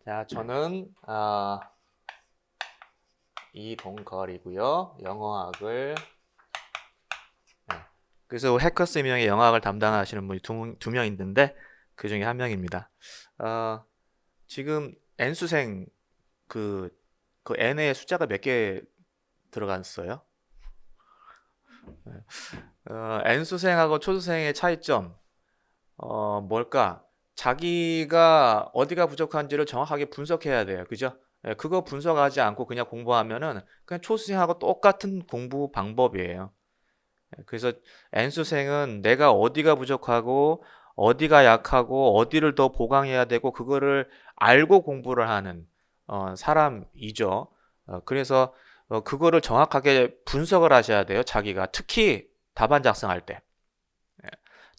자, 저는 이동걸이고요. 영어학을 그래서 해커스 명의 영어학을 담당하시는 분이 두 명 있는데 그 중에 한 명입니다. 지금 N수생 그 N의 숫자가 몇 개 들어갔어요? N수생하고 초수생의 차이점 뭘까? 자기가 어디가 부족한지를 정확하게 분석해야 돼요. 그죠? 그거 분석하지 않고 그냥 공부하면은 그냥 초수생하고 똑같은 공부 방법이에요. 그래서 N수생은 내가 어디가 부족하고 어디가 약하고 어디를 더 보강해야 되고 그거를 알고 공부를 하는 사람이죠. 그래서 그거를 정확하게 분석을 하셔야 돼요. 자기가 특히 답안 작성할 때.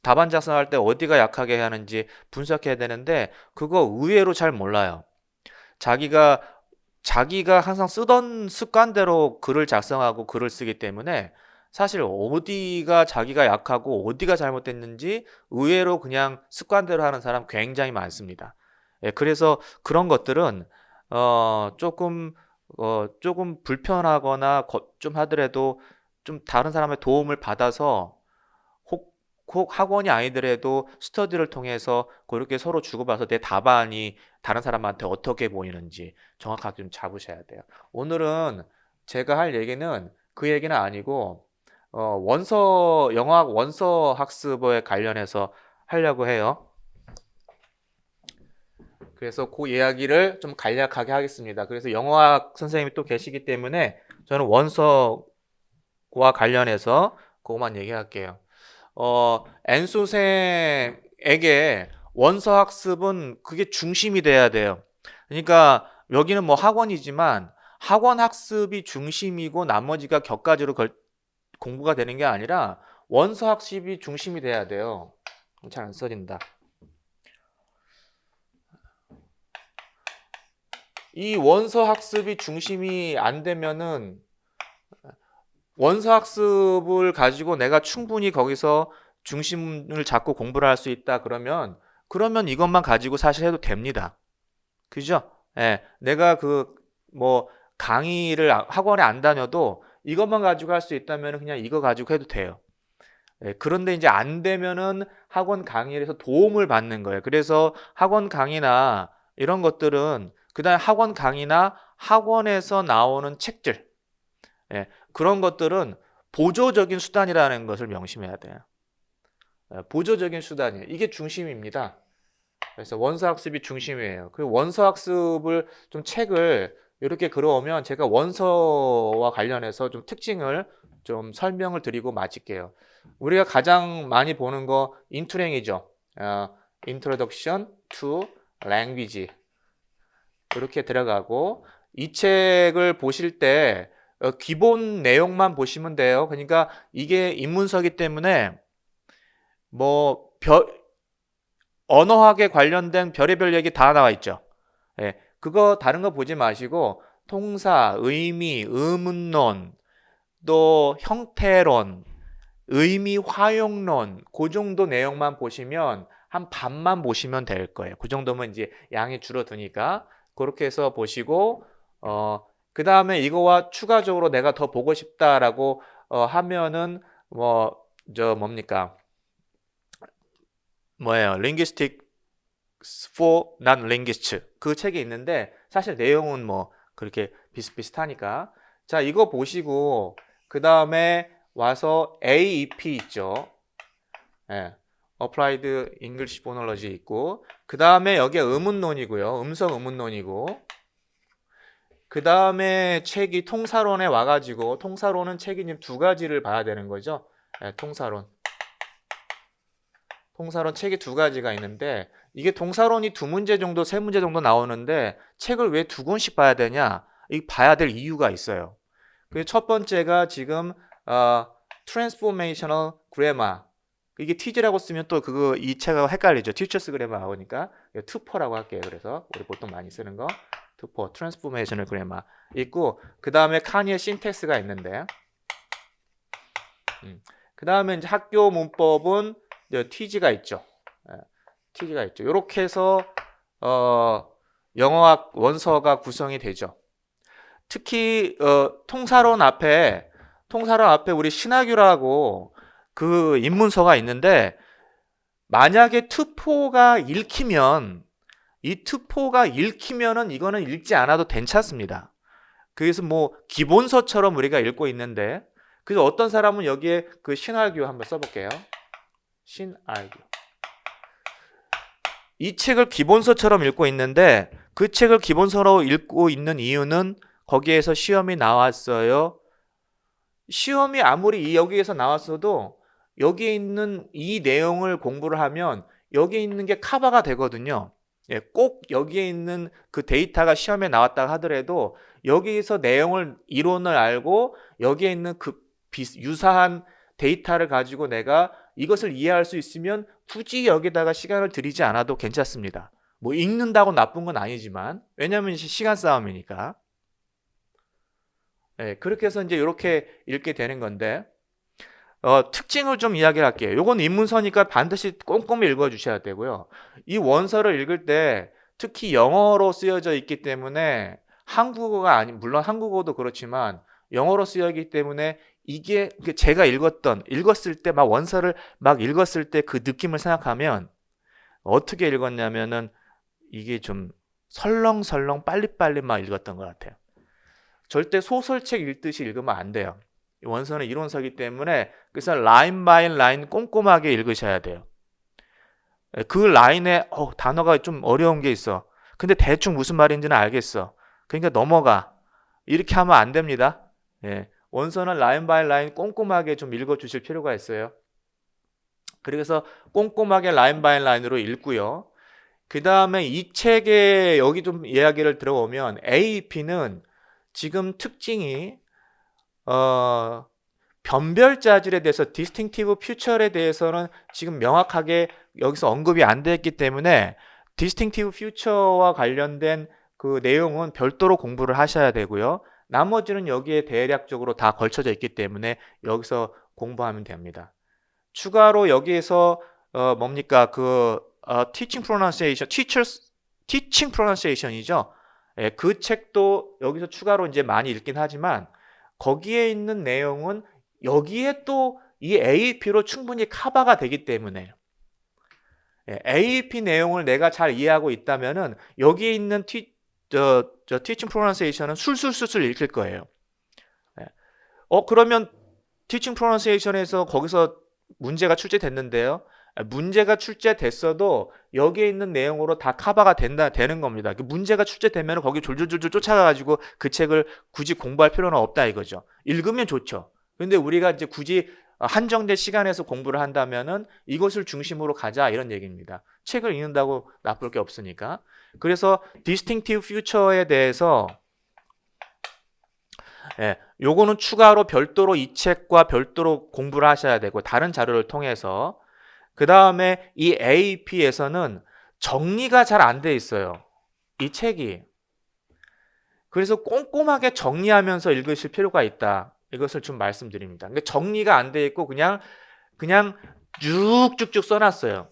답안 작성할 때 어디가 약하게 하는지 분석해야 되는데 그거 의외로 잘 몰라요. 자기가 항상 쓰던 습관대로 글을 작성하고 글을 쓰기 때문에 사실 어디가 자기가 약하고 어디가 잘못됐는지 의외로 그냥 습관대로 하는 사람 굉장히 많습니다. 그래서 그런 것들은 조금 불편하거나 좀 하더라도 좀 다른 사람의 도움을 받아서 혹 학원이 아니더라도 스터디를 통해서 그렇게 서로 주고받아서 내 답안이 다른 사람한테 어떻게 보이는지 정확하게 좀 잡으셔야 돼요. 오늘은 제가 할 얘기는 그 얘기는 아니고 영어학 원서 학습에 관련해서 하려고 해요. 그래서 그 이야기를 좀 간략하게 하겠습니다. 그래서 영어학 선생님이 또 계시기 때문에 저는 원서와 관련해서 그것만 얘기할게요. N수생에게 원서 학습은 그게 중심이 돼야 돼요. 그러니까 여기는 뭐 학원이지만 학원 학습이 중심이고 나머지가 격가지로 공부가 되는 게 아니라 원서 학습이 중심이 돼야 돼요. 잘 안 써진다. 이 원서 학습이 중심이 안 되면은 원서 학습을 가지고 내가 충분히 거기서 중심을 잡고 공부를 할 수 있다 그러면 이것만 가지고 사실 해도 됩니다. 그죠? 예. 내가 뭐 강의를 학원에 안 다녀도 이것만 가지고 할 수 있다면 그냥 이거 가지고 해도 돼요. 예. 그런데 이제 안 되면은 학원 강의에서 도움을 받는 거예요. 그래서 학원 강의나 이런 것들은 그다음 학원 강의나 학원에서 나오는 책들 그런 것들은 보조적인 수단이라는 것을 명심해야 돼요. 보조적인 수단이에요. 이게 중심입니다. 그래서 원서학습이 중심이에요. 그 원서학습을 좀 책을 이렇게 걸어오면 제가 원서와 관련해서 좀 특징을 좀 설명을 드리고 마칠게요. 우리가 가장 많이 보는 거 인투랭이죠. Introduction to Language 이렇게 들어가고 이 책을 보실 때 기본 내용만 보시면 돼요. 그러니까 이게 입문서기 때문에 뭐 언어학에 관련된 별의별 얘기 다 나와 있죠. 그거 다른 거 보지 마시고 통사, 의미, 의문론, 또 형태론, 의미 활용론 그 정도 내용만 보시면 한 반만 보시면 될 거예요. 그 정도면 이제 양이 줄어드니까 그렇게 해서 보시고 그 다음에 이거와 추가적으로 내가 더 보고 싶다라고 하면은 뭡니까? 뭐예요? Linguistics for Non-Linguists 그 책이 있는데 사실 내용은 뭐 그렇게 비슷비슷하니까 자 이거 보시고 그 다음에 와서 AEP 있죠. Applied English Phonology 있고 그 다음에 여기에 의문론이고요. 음성 의문론이고 그 다음에 책이 통사론에 와가지고 통사론은 책이 두 가지를 봐야 되는 거죠. 통사론 책이 두 가지가 있는데 이게 동사론이 두 문제 정도 세 문제 정도 나오는데 책을 왜 두 권씩 봐야 되냐 이 봐야 될 이유가 있어요. 그 첫 번째가 지금 Transformational Grammar 이게 TG라고 쓰면 또 이 책하고 헷갈리죠. Teachers Grammar 나오니까 투퍼라고 할게요. 그래서 우리 보통 많이 쓰는 거 투퍼 Transformational Grammar 있고 그 다음에 카니의 Syntax가 있는데 그 다음에 이제 학교 문법은 TG가 있죠. TG가 있죠. 이렇게 해서 영어학 원서가 구성이 되죠. 특히 통사론 앞에 우리 신하규라고 그 입문서가 있는데, 만약에 투포가 읽히면 이 투포가 읽히면은 이거는 읽지 않아도 괜찮습니다. 그래서 뭐 기본서처럼 우리가 읽고 있는데, 그래서 어떤 사람은 여기에 그 신하규 한번 써볼게요. 신하규. 이 책을 기본서처럼 읽고 있는데, 그 책을 기본서로 읽고 있는 이유는 거기에서 시험이 나왔어요. 시험이 아무리 여기에서 나왔어도 여기에 있는 이 내용을 공부를 하면 여기에 있는 게 커버가 되거든요. 예, 꼭 여기에 있는 그 데이터가 시험에 나왔다 하더라도 여기에서 내용을, 이론을 알고 여기에 있는 그 유사한 데이터를 가지고 내가 이것을 이해할 수 있으면 굳이 여기다가 시간을 들이지 않아도 괜찮습니다. 뭐 읽는다고 나쁜 건 아니지만, 왜냐하면 시간 싸움이니까. 예, 그렇게 해서 이제 이렇게 읽게 되는 건데, 특징을 좀 이야기를 할게요. 요건 입문서니까 반드시 꼼꼼히 읽어주셔야 되고요. 이 원서를 읽을 때 특히 영어로 쓰여져 있기 때문에, 한국어가 물론 한국어도 그렇지만 영어로 쓰여 있기 때문에 이게 제가 읽었을 때 막 원서를 막 읽었을 때 그 느낌을 생각하면 어떻게 읽었냐면은 이게 좀 설렁설렁 빨리빨리 막 읽었던 것 같아요. 절대 소설책 읽듯이 읽으면 안 돼요. 원서는 이론서이기 때문에, 그래서 라인 바이 라인 꼼꼼하게 읽으셔야 돼요. 그 라인에 단어가 좀 어려운 게 있어. 근데 대충 무슨 말인지는 알겠어. 그러니까 넘어가. 이렇게 하면 안 됩니다. 예. 원서는 라인 바이 라인 꼼꼼하게 좀 읽어주실 필요가 있어요. 그래서 꼼꼼하게 라인 바이 라인으로 읽고요. 그 다음에 이 책에 여기 좀 이야기를 들어보면 AEP는 지금 특징이 변별 자질에 대해서, 디스팅티브 퓨처에 대해서는 지금 명확하게 여기서 언급이 안 됐기 때문에 디스팅티브 퓨처와 관련된 그 내용은 별도로 공부를 하셔야 되고요. 나머지는 여기에 대략적으로 다 걸쳐져 있기 때문에 여기서 공부하면 됩니다. 추가로 여기에서 뭡니까 그 teaching pronunciation, teaching pronunciation이죠. 예, 그 책도 여기서 추가로 이제 많이 읽긴 하지만 거기에 있는 내용은 여기에 또 이 AEP로 충분히 커버가 되기 때문에, 예, AEP 내용을 내가 잘 이해하고 있다면은 여기에 있는 teaching pronunciation은 술술술술 읽힐 거예요. 예. 그러면 teaching pronunciation에서 거기서 문제가 출제됐는데요. 문제가 출제됐어도 여기에 있는 내용으로 다 커버가 되는 겁니다. 문제가 출제되면 거기 졸졸졸 쫓아가가지고 그 책을 굳이 공부할 필요는 없다 이거죠. 읽으면 좋죠. 근데 우리가 이제 굳이 한정된 시간에서 공부를 한다면은 이것을 중심으로 가자 이런 얘기입니다. 책을 읽는다고 나쁠 게 없으니까. 그래서 distinctive future에 대해서, 예, 요거는 추가로 별도로 이 책과 별도로 공부를 하셔야 되고, 다른 자료를 통해서. 그 다음에 이 AEP에서는 정리가 잘 안 돼 있어요. 이 책이. 그래서 꼼꼼하게 정리하면서 읽으실 필요가 있다. 이것을 좀 말씀드립니다. 근데 정리가 안 돼 있고 그냥 쭉쭉쭉 써놨어요.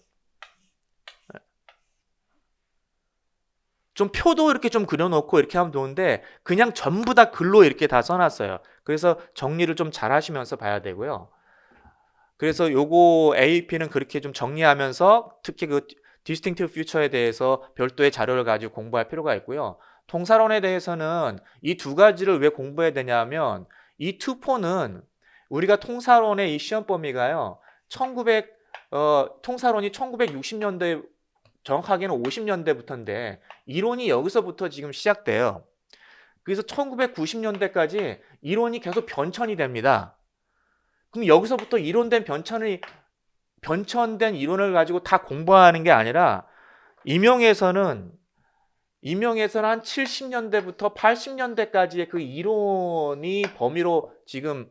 좀 표도 이렇게 좀 그려놓고 이렇게 하면 좋은데 그냥 전부 다 글로 이렇게 다 써놨어요. 그래서 정리를 좀 잘 하시면서 봐야 되고요. 그래서 요거 AEP는 그렇게 좀 정리하면서 특히 그 디스팅티브 퓨처에 대해서 별도의 자료를 가지고 공부할 필요가 있고요. 통사론에 대해서는 이 두 가지를 왜 공부해야 되냐면, 이 투포는 우리가 통사론의 이 시험 범위가요. 통사론이 1960년대, 정확하게는 50년대부터인데 이론이 여기서부터 지금 시작돼요. 그래서 1990년대까지 이론이 계속 변천이 됩니다. 그럼 여기서부터 변천된 이론을 가지고 다 공부하는 게 아니라, 임용에서는 한 70년대부터 80년대까지의 그 이론이 범위로 지금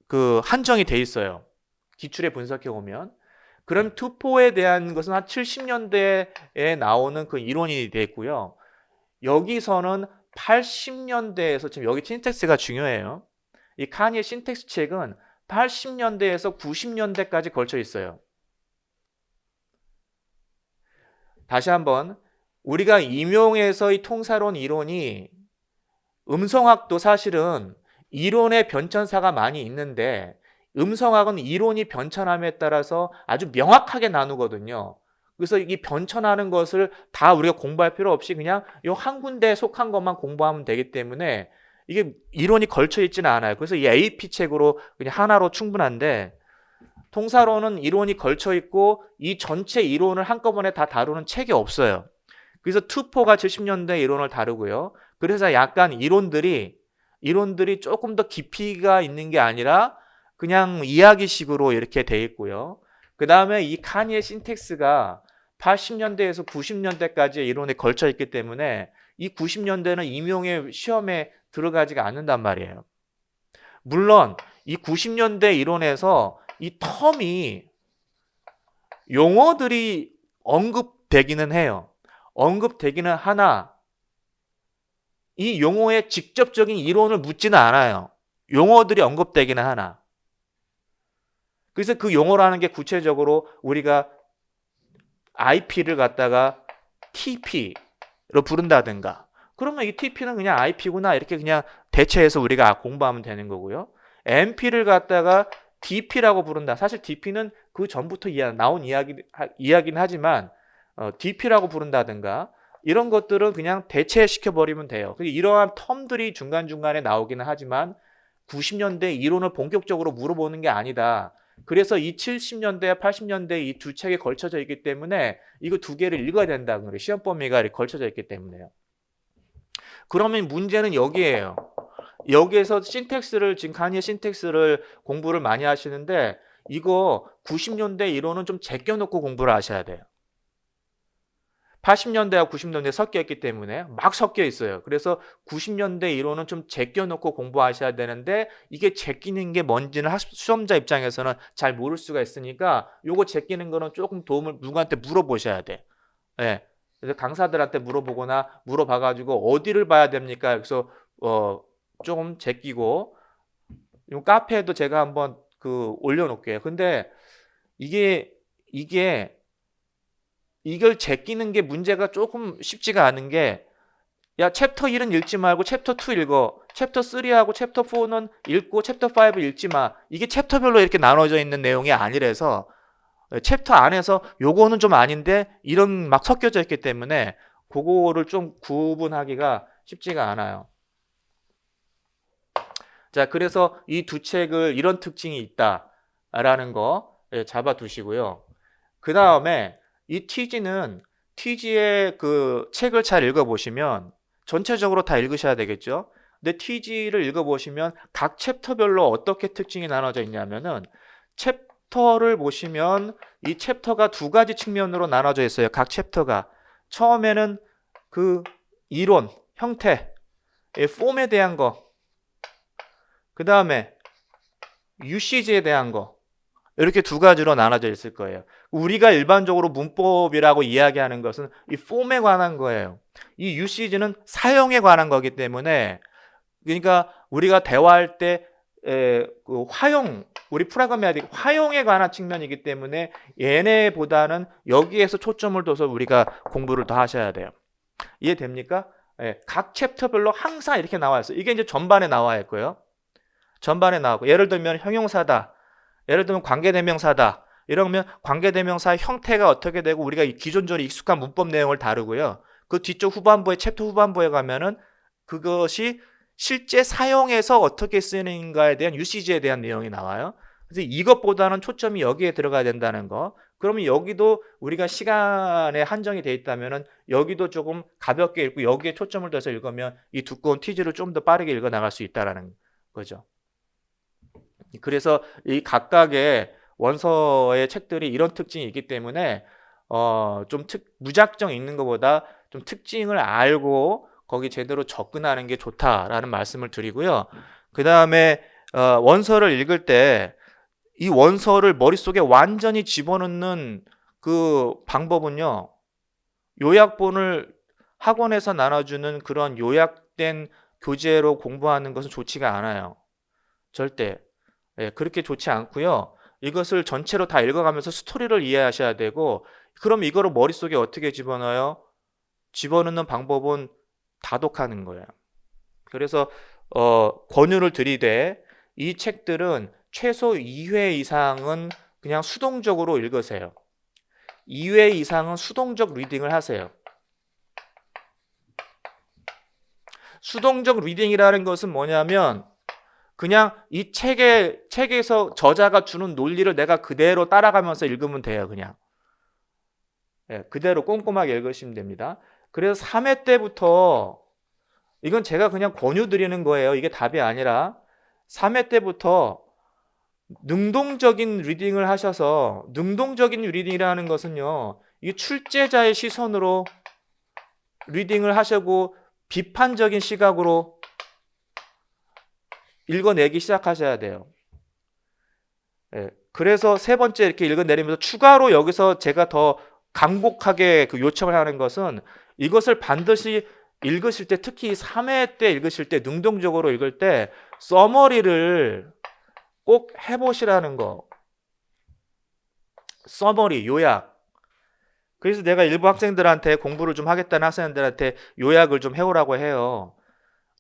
그 한정이 돼 있어요. 기출에 분석해 보면. 그럼 투포에 대한 것은 한 70년대에 나오는 그 이론이 돼 있고요. 여기서는 80년대에서, 지금 여기 신텍스가 중요해요. 이 카니의 신텍스 책은 80년대에서 90년대까지 걸쳐 있어요. 다시 한번, 우리가 임용에서의 통사론 이론이 음성학도 사실은 이론의 변천사가 많이 있는데 음성학은 이론이 변천함에 따라서 아주 명확하게 나누거든요. 그래서 이 변천하는 것을 다 우리가 공부할 필요 없이 그냥 이 한 군데에 속한 것만 공부하면 되기 때문에 이게 이론이 걸쳐 있지는 않아요. 그래서 이 AP 책으로 그냥 하나로 충분한데 통사론은 이론이 걸쳐 있고 이 전체 이론을 한꺼번에 다 다루는 책이 없어요. 그래서 투포가 70년대 이론을 다루고요. 그래서 약간 이론들이 조금 더 깊이가 있는 게 아니라 그냥 이야기식으로 이렇게 돼 있고요. 그 다음에 이 카니의 신텍스가 80년대에서 90년대까지 이론에 걸쳐 있기 때문에 이 90년대는 임용의 시험에 들어가지가 않는단 말이에요. 물론 이 90년대 이론에서 이 텀이 용어들이 언급되기는 해요. 언급되기는 하나 이 용어의 직접적인 이론을 묻지는 않아요. 용어들이 언급되기는 하나. 그래서 그 용어라는 게 구체적으로 우리가 IP를 갖다가 TP로 부른다든가 그러면 이 TP는 그냥 IP구나 이렇게 그냥 대체해서 우리가 공부하면 되는 거고요. MP를 갖다가 DP라고 부른다. 사실 DP는 그 전부터 나온 이야기는 하지만 DP라고 부른다든가 이런 것들은 그냥 대체시켜버리면 돼요. 이러한 텀들이 중간중간에 나오기는 하지만 90년대 이론을 본격적으로 물어보는 게 아니다. 그래서 이 70년대, 80년대 이 두 책에 걸쳐져 있기 때문에 이거 두 개를 읽어야 된다는 거예요. 시험 범위가 이렇게 걸쳐져 있기 때문에요. 그러면 문제는 여기에요. 여기에서 신텍스를 지금 카니의 신텍스를 공부를 많이 하시는데 이거 90년대 이론은 좀 제껴놓고 공부를 하셔야 돼요. 80년대와 90년대 섞여 있기 때문에 막 섞여 있어요. 그래서 90년대 이론은 좀 제껴놓고 공부하셔야 되는데 이게 제끼는 게 뭔지는 수험자 입장에서는 잘 모를 수가 있으니까 요거 제끼는 거는 조금 도움을 누구한테 물어보셔야 돼. 네. 그래서 강사들한테 물어보거나 물어봐가지고 어디를 봐야 됩니까? 그래서 조금 제끼고 요 카페에도 제가 한번 올려놓을게요. 근데 이걸 제끼는 게 문제가 조금 쉽지가 않은 게 야 챕터 1은 읽지 말고 챕터 2 읽어. 챕터 3하고 챕터 4는 읽고 챕터 5 읽지 마. 이게 챕터별로 이렇게 나눠져 있는 내용이 아니라서 챕터 안에서 요거는 좀 아닌데 이런 막 섞여져 있기 때문에 그거를 좀 구분하기가 쉽지가 않아요. 자, 그래서 이 두 책을 이런 특징이 있다라는 거 잡아 두시고요. 그 다음에 이 TG의 그 책을 잘 읽어보시면 전체적으로 다 읽으셔야 되겠죠. 근데 TG를 읽어보시면 각 챕터별로 어떻게 특징이 나눠져 있냐면은 챕터를 보시면 이 챕터가 두 가지 측면으로 나눠져 있어요. 각 챕터가 처음에는 그 이론, 형태, 폼에 대한 거, 그 다음에 UCG에 대한 거 이렇게 두 가지로 나눠져 있을 거예요. 우리가 일반적으로 문법이라고 이야기하는 것은 이 폼에 관한 거예요. 이 UCG는 사용에 관한 거기 때문에 그러니까 우리가 대화할 때 그 화용, 우리 프라그매틱 화용에 관한 측면이기 때문에 얘네보다는 여기에서 초점을 둬서 우리가 공부를 더 하셔야 돼요. 이해됩니까? 각 챕터별로 항상 이렇게 나와 있어요. 이게 이제 전반에 나와 있고요. 전반에 나오고 예를 들면 형용사다. 예를 들면 관계대명사다. 이러면 관계대명사의 형태가 어떻게 되고 우리가 기존적으로 익숙한 문법 내용을 다루고요. 그 뒤쪽 후반부에 챕터 후반부에 가면은 그것이 실제 사용에서 어떻게 쓰이는가에 대한 UCG에 대한 내용이 나와요. 그래서 이것보다는 초점이 여기에 들어가야 된다는 거. 그러면 여기도 우리가 시간에 한정이 돼 있다면은 여기도 조금 가볍게 읽고 여기에 초점을 둬서 읽으면 이 두꺼운 TG를 좀 더 빠르게 읽어 나갈 수 있다라는 거죠. 그래서 이 각각의 원서의 책들이 이런 특징이 있기 때문에 좀 무작정 읽는 것보다 좀 특징을 알고 거기 제대로 접근하는 게 좋다라는 말씀을 드리고요. 그 다음에 원서를 읽을 때 이 원서를 머릿속에 완전히 집어넣는 그 방법은요. 요약본을 학원에서 나눠주는 그런 요약된 교재로 공부하는 것은 좋지가 않아요. 절대. 그렇게 좋지 않고요. 이것을 전체로 다 읽어가면서 스토리를 이해하셔야 되고 그럼 이거를 머릿속에 어떻게 집어넣어요? 집어넣는 방법은 다독하는 거예요. 그래서 권유를 드리되 이 책들은 최소 2회 이상은 그냥 수동적으로 읽으세요. 2회 이상은 수동적 리딩을 하세요. 수동적 리딩이라는 것은 뭐냐면 그냥 이 책에서 저자가 주는 논리를 내가 그대로 따라가면서 읽으면 돼요. 그냥 그대로 꼼꼼하게 읽으시면 됩니다. 그래서 3회 때부터 이건 제가 그냥 권유 드리는 거예요. 이게 답이 아니라 3회 때부터 능동적인 리딩을 하셔서, 능동적인 리딩이라는 것은요, 이게 출제자의 시선으로 리딩을 하시고 비판적인 시각으로 읽어내기 시작하셔야 돼요. 그래서 세 번째 이렇게 읽어내리면서 추가로 여기서 제가 더 강곡하게 그 요청을 하는 것은 이것을 반드시 읽으실 때, 특히 3회 때 읽으실 때, 능동적으로 읽을 때 서머리를 꼭 해보시라는 거. 서머리, 요약. 그래서 내가 일부 학생들한테 공부를 좀 하겠다는 학생들한테 요약을 좀 해오라고 해요.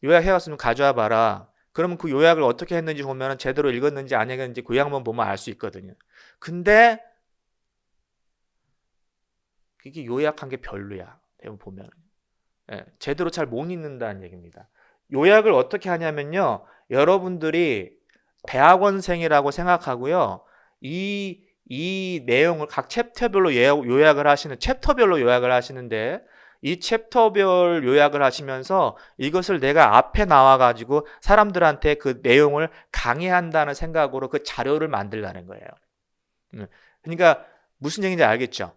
요약 해왔으면 가져와 봐라. 그러면 그 요약을 어떻게 했는지 보면 제대로 읽었는지 안 읽었는지 그 요약만 보면 알 수 있거든요. 근데 이게 요약한 게 별로야. 대부분 보면. 제대로 잘 못 읽는다는 얘기입니다. 요약을 어떻게 하냐면요. 여러분들이 대학원생이라고 생각하고요. 이 내용을 각 챕터별로 요약을 하시는, 챕터별로 요약을 하시는데 이 챕터별 요약을 하시면서 이것을 내가 앞에 나와가지고 사람들한테 그 내용을 강의한다는 생각으로 그 자료를 만들라는 거예요. 그러니까 무슨 얘기인지 알겠죠?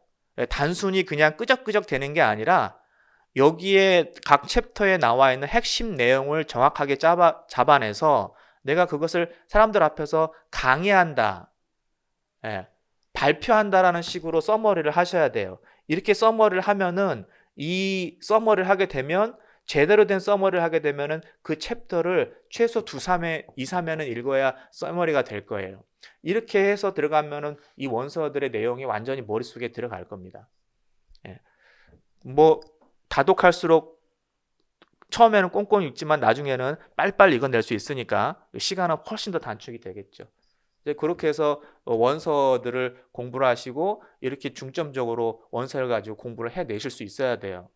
단순히 그냥 끄적끄적 되는 게 아니라 여기에 각 챕터에 나와 있는 핵심 내용을 정확하게 잡아내서 내가 그것을 사람들 앞에서 강의한다, 발표한다라는 식으로 서머리를 하셔야 돼요. 이렇게 서머리를 하면은, 이 서머리를 하게 되면, 제대로 된 서머리를 하게 되면은 그 챕터를 최소 2-3회, 2-3회는 읽어야 서머리가 될 거예요. 이렇게 해서 들어가면은 이 원서들의 내용이 완전히 머릿속에 들어갈 겁니다. 뭐 다독할수록 처음에는 꼼꼼히 읽지만 나중에는 빨리빨리 읽어낼 수 있으니까 시간은 훨씬 더 단축이 되겠죠. 이제 그렇게 해서 원서들을 공부를 하시고 이렇게 중점적으로 원서를 가지고 공부를 해내실 수 있어야 돼요.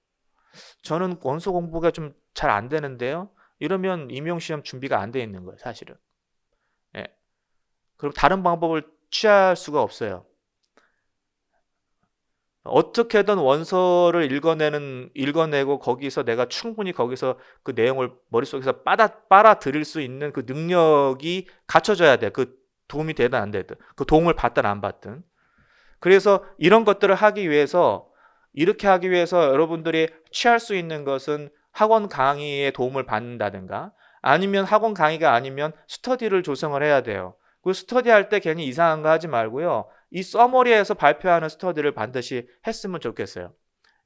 저는 원서 공부가 좀 잘 안 되는데요. 이러면 임용시험 준비가 안 돼 있는 거예요, 사실은. 그리고 다른 방법을 취할 수가 없어요. 어떻게든 원서를 읽어내고 거기서 내가 충분히 거기서 그 내용을 머릿속에서 빨아들일 수 있는 그 능력이 갖춰져야 돼. 그 도움이 되든 안 되든. 그 도움을 받든 안 받든. 그래서 이런 것들을 하기 위해서, 이렇게 하기 위해서 여러분들이 취할 수 있는 것은 학원 강의의 도움을 받는다든가, 아니면 학원 강의가 아니면 스터디를 조성을 해야 돼요. 그 스터디 할 때 괜히 이상한 거 하지 말고요. 이 서머리에서 발표하는 스터디를 반드시 했으면 좋겠어요.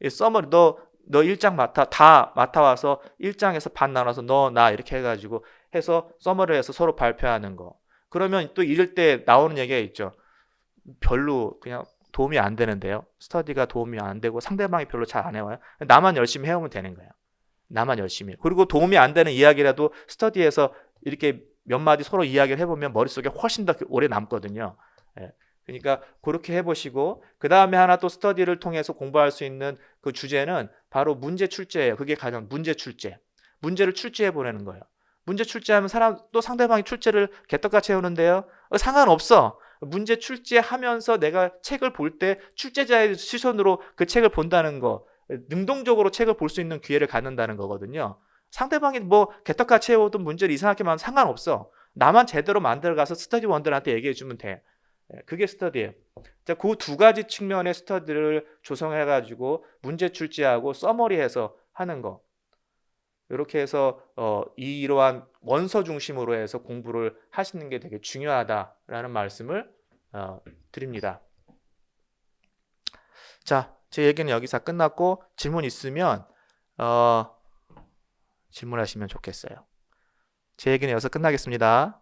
이 서머리, 너 1장 다 맡아와서 1장에서 반 나눠서 너, 나 이렇게 해가지고 해서 서머리를 해서 서로 발표하는 거. 그러면 또 이럴 때 나오는 얘기가 있죠. 별로 그냥 도움이 안 되는데요. 스터디가 도움이 안 되고 상대방이 별로 잘 안 해와요. 나만 열심히 해오면 되는 거예요. 나만 열심히. 그리고 도움이 안 되는 이야기라도 스터디에서 이렇게 몇 마디 서로 이야기를 해보면 머릿속에 훨씬 더 오래 남거든요. 그러니까 그렇게 해보시고, 그 다음에 하나 또 스터디를 통해서 공부할 수 있는 그 주제는 바로 문제 출제예요. 그게 가장 문제 출제. 문제를 출제해 보내는 거예요. 문제 출제하면 또 상대방이 출제를 개떡같이 해오는데요. 상관없어. 문제 출제하면서 내가 책을 볼 때 출제자의 시선으로 그 책을 본다는 거, 능동적으로 책을 볼 수 있는 기회를 갖는다는 거거든요. 상대방이 뭐 개떡같이 해오든 문제를 이상하게 하면 상관없어. 나만 제대로 만들어가서 스터디원들한테 얘기해주면 돼. 그게 스터디예요. 자, 그 두 가지 측면의 스터디를 조성해가지고 문제 출제하고 서머리해서 하는 거. 이렇게 해서 이러한 원서 중심으로 해서 공부를 하시는 게 되게 중요하다라는 말씀을 드립니다. 자, 제 얘기는 여기서 끝났고 질문 있으면 질문하시면 좋겠어요. 제 얘기는 여기서 끝나겠습니다.